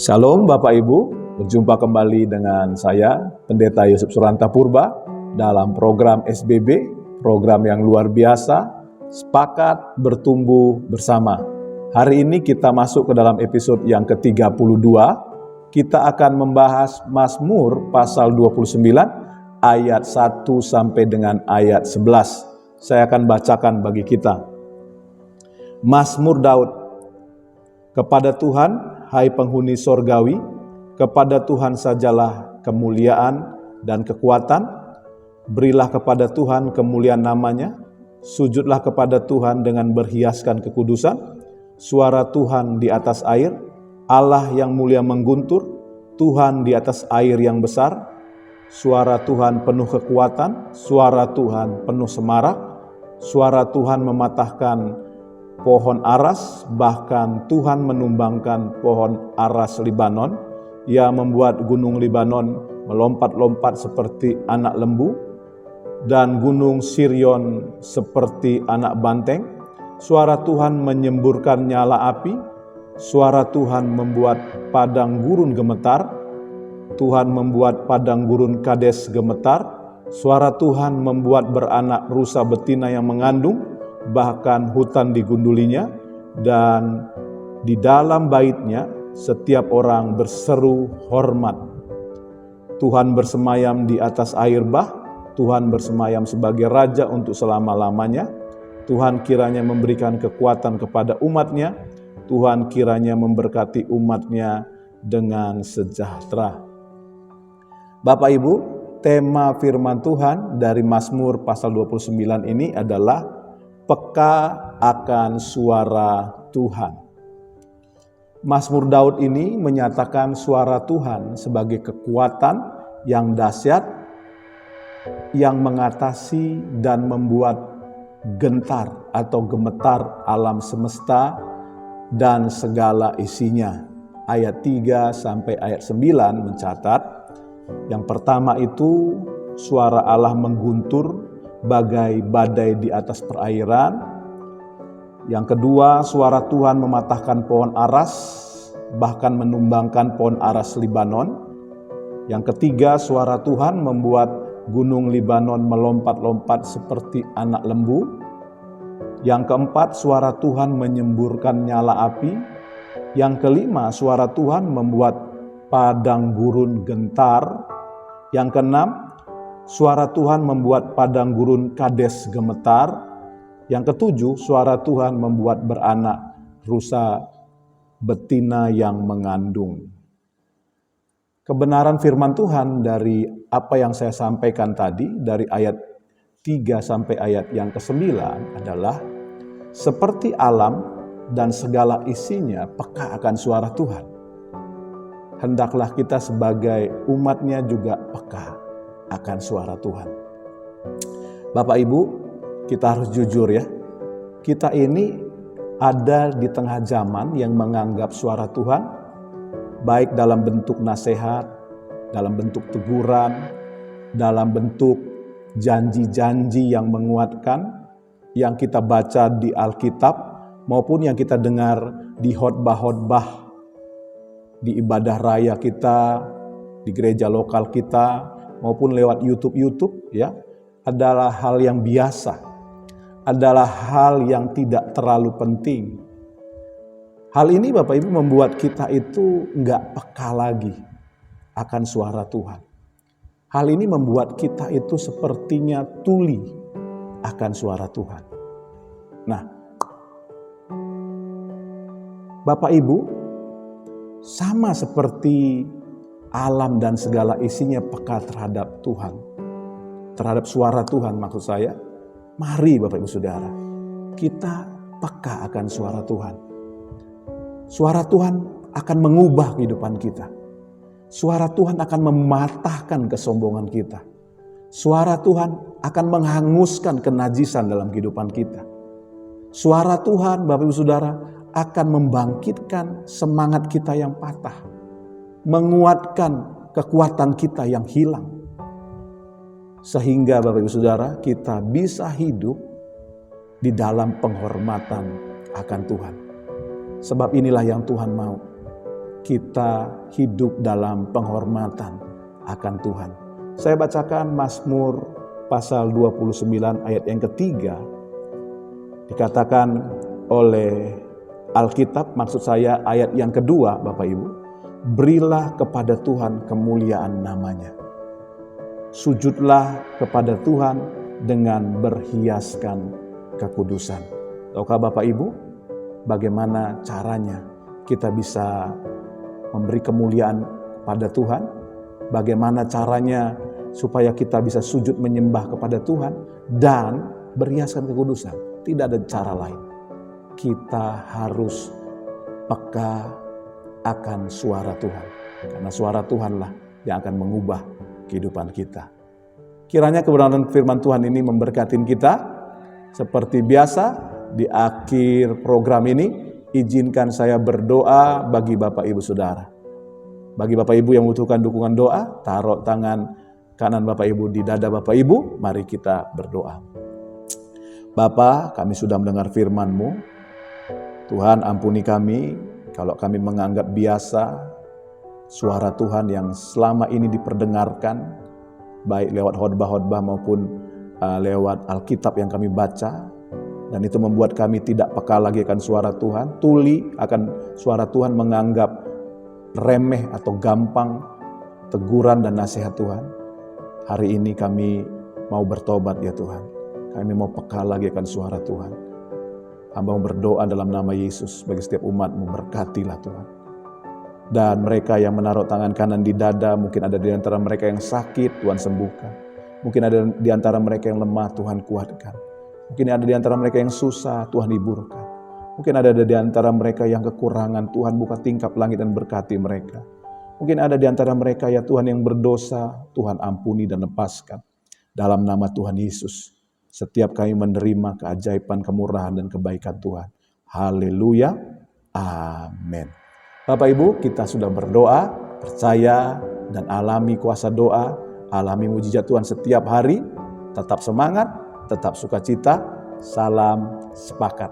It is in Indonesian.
Shalom Bapak Ibu, berjumpa kembali dengan saya Pendeta Yusuf Suranta Purba dalam program SBB, program yang luar biasa, Sepakat Bertumbuh Bersama. Hari ini kita masuk ke dalam episode yang ke-32, kita akan membahas Mazmur pasal 29 ayat 1 sampai dengan ayat 11. Saya akan bacakan bagi kita. Mazmur Daud. Kepada Tuhan, hai penghuni sorgawi, kepada Tuhan sajalah kemuliaan dan kekuatan. Berilah kepada Tuhan kemuliaan namanya, sujudlah kepada Tuhan dengan berhiaskan kekudusan. Suara Tuhan di atas air, Allah yang mulia mengguntur, Tuhan di atas air yang besar. Suara Tuhan penuh kekuatan, suara Tuhan penuh semarak, suara Tuhan mematahkan pohon aras, bahkan Tuhan menumbangkan pohon aras Libanon. Ia membuat gunung Libanon melompat-lompat seperti anak lembu, dan gunung Sirion seperti anak banteng. Suara Tuhan menyemburkan nyala api, suara Tuhan membuat padang gurun gemetar. Tuhan membuat padang gurun Kades gemetar. Suara Tuhan membuat beranak rusa betina yang mengandung, bahkan hutan digundulinya, dan di dalam baitnya setiap orang berseru hormat. Tuhan bersemayam di atas air bah, Tuhan bersemayam sebagai raja untuk selama-lamanya. Tuhan kiranya memberikan kekuatan kepada umatnya, Tuhan kiranya memberkati umatnya dengan sejahtera. Bapak Ibu, tema firman Tuhan dari Mazmur pasal 29 ini adalah peka akan suara Tuhan. Mazmur Daud ini menyatakan suara Tuhan sebagai kekuatan yang dahsyat, yang mengatasi dan membuat gentar atau gemetar alam semesta dan segala isinya. Ayat 3 sampai ayat 9 mencatat, yang pertama itu suara Allah mengguntur bagai badai di atas perairan. Yang kedua, suara Tuhan mematahkan pohon aras, bahkan menumbangkan pohon aras Libanon. Yang ketiga, suara Tuhan membuat gunung Libanon melompat-lompat seperti anak lembu. Yang keempat, suara Tuhan menyemburkan nyala api. Yang kelima, suara Tuhan membuat padang gurun gentar. Yang keenam, suara Tuhan membuat padang gurun Kades gemetar. Yang ketujuh, suara Tuhan membuat beranak rusa betina yang mengandung. Kebenaran firman Tuhan dari apa yang saya sampaikan tadi, dari ayat 3 sampai ayat yang ke-9 adalah seperti alam dan segala isinya peka akan suara Tuhan. Hendaklah kita sebagai umatnya juga peka akan suara Tuhan. Bapak Ibu, kita harus jujur ya. Kita ini ada di tengah zaman yang menganggap suara Tuhan baik dalam bentuk nasihat, dalam bentuk teguran, dalam bentuk janji-janji yang menguatkan, yang kita baca di Alkitab maupun yang kita dengar di khotbah-khotbah, di ibadah raya kita, di gereja lokal kita, maupun lewat YouTube ya, adalah hal yang biasa, adalah hal yang tidak terlalu penting. Hal ini Bapak Ibu membuat kita itu enggak peka lagi akan suara Tuhan. Hal ini membuat kita itu sepertinya tuli akan suara Tuhan. Nah, Bapak Ibu, sama seperti alam dan segala isinya peka terhadap Tuhan, terhadap suara Tuhan maksud saya. Mari Bapak Ibu Saudara, kita peka akan suara Tuhan. Suara Tuhan akan mengubah kehidupan kita. Suara Tuhan akan mematahkan kesombongan kita. Suara Tuhan akan menghanguskan kenajisan dalam kehidupan kita. Suara Tuhan Bapak Ibu Saudara akan membangkitkan semangat kita yang patah, menguatkan kekuatan kita yang hilang. Sehingga Bapak Ibu Saudara, kita bisa hidup di dalam penghormatan akan Tuhan. Sebab inilah yang Tuhan mau. kita hidup dalam penghormatan akan Tuhan. Saya bacakan Mazmur pasal 29 ayat yang ketiga. Dikatakan oleh Alkitab, maksud saya ayat yang kedua, Bapak Ibu. Berilah kepada Tuhan kemuliaan namanya. Sujudlah kepada Tuhan dengan berhiaskan kekudusan. Tahukah Bapak Ibu, bagaimana caranya kita bisa memberi kemuliaan pada Tuhan? Bagaimana caranya supaya kita bisa sujud menyembah kepada Tuhan dan berhiaskan kekudusan? Tidak ada cara lain. Kita harus peka akan suara Tuhan. Karena suara Tuhanlah yang akan mengubah kehidupan kita. Kiranya kebenaran firman Tuhan ini memberkatin kita. Seperti biasa, di akhir program ini, izinkan saya berdoa bagi Bapak Ibu Saudara. Bagi Bapak Ibu yang membutuhkan dukungan doa, taruh tangan kanan Bapak Ibu di dada Bapak Ibu, mari kita berdoa. Bapa, kami sudah mendengar firman-Mu. Tuhan, ampuni kami kalau kami menganggap biasa suara Tuhan yang selama ini diperdengarkan, baik lewat khotbah-khotbah maupun lewat Alkitab yang kami baca. Dan itu membuat kami tidak peka lagi akan suara Tuhan, tuli akan suara Tuhan, menganggap remeh atau gampang teguran dan nasihat Tuhan. Hari ini kami mau bertobat ya Tuhan. Kami mau peka lagi akan suara Tuhan. Hamba mau berdoa dalam nama Yesus bagi setiap umat-Mu, berkatilah Tuhan. Dan mereka yang menaruh tangan kanan di dada, mungkin ada di antara mereka yang sakit, Tuhan sembuhkan. Mungkin ada di antara mereka yang lemah, Tuhan kuatkan. Mungkin ada di antara mereka yang susah, Tuhan hiburkan. Mungkin ada di antara mereka yang kekurangan, Tuhan buka tingkap langit dan berkati mereka. Mungkin ada di antara mereka ya Tuhan yang berdosa, Tuhan ampuni dan lepaskan. Dalam nama Tuhan Yesus, setiap kami menerima keajaiban, kemurahan dan kebaikan Tuhan. Haleluya, amin. Bapak Ibu, kita sudah berdoa, percaya dan alami kuasa doa, alami mujizat Tuhan setiap hari. Tetap semangat, tetap sukacita. Salam sepakat.